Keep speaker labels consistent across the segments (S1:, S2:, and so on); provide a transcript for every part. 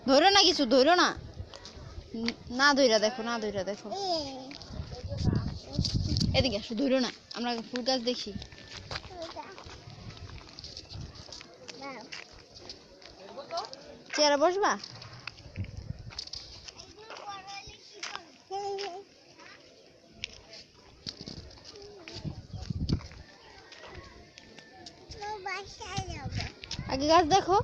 S1: ধরো না, কিছু ধরো না, না ধইরা দেখো, না ধইরা দেখো। এদিকে আসো, ধরো না, আমরা ফুল গাছ দেখি। চেয়ারে বসবা? আগে গাছ দেখো।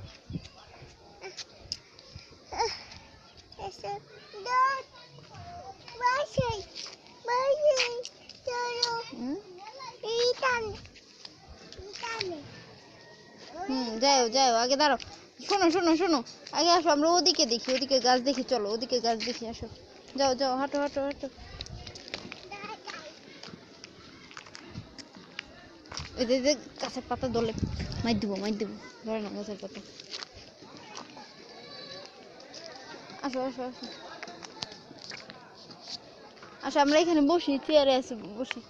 S1: যাও যাও, আগে দাঁড়াও। শোনো শোনো শোনো, আগে আসো, আমরা ওদিকে দেখি, ওদিকে গাছ দেখি, চলো ওদিকে গাছ দেখি, আসো। যাও যাও, হাঁটো হাঁটো হাঁটো। এই যে গাছের পাতা দলে মাই দিব, মাই দিব, ধরে না গাছের পাতা। আসো আসো আসো আসো, আমরা এখানে বসি, চেয়ারে আছি, বসি।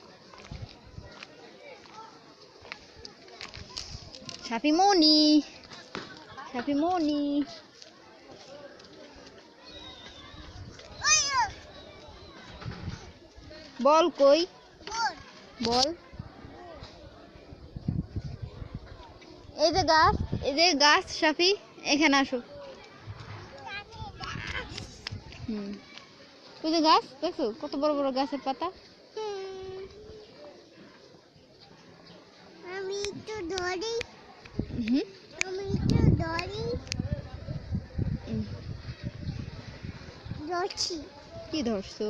S1: সাফিমনি, সাফিমনি, বল কই, বল। এই যে গাছ, এই যে গাছ, সাফি এখানে আসো। ওই যে গাছ দেখো, কত বড় বড় গাছের পাতা।
S2: আমি একটু ধরি, আমি একটু ধরি, ধরছি।
S1: কি ধরছো?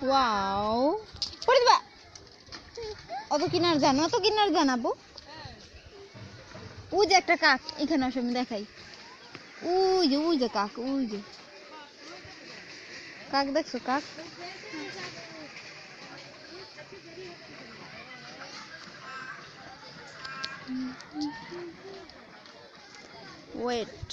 S1: ওয়াও, পড়ে দিবা। অত কিনার জানো, অত কিনার জানাবো। ওই যে একটা কাক, এখানে আসো, আমি দেখাই। ওই যে কাক, ওই যে কাক, দেখছো কাক? ওয়েট।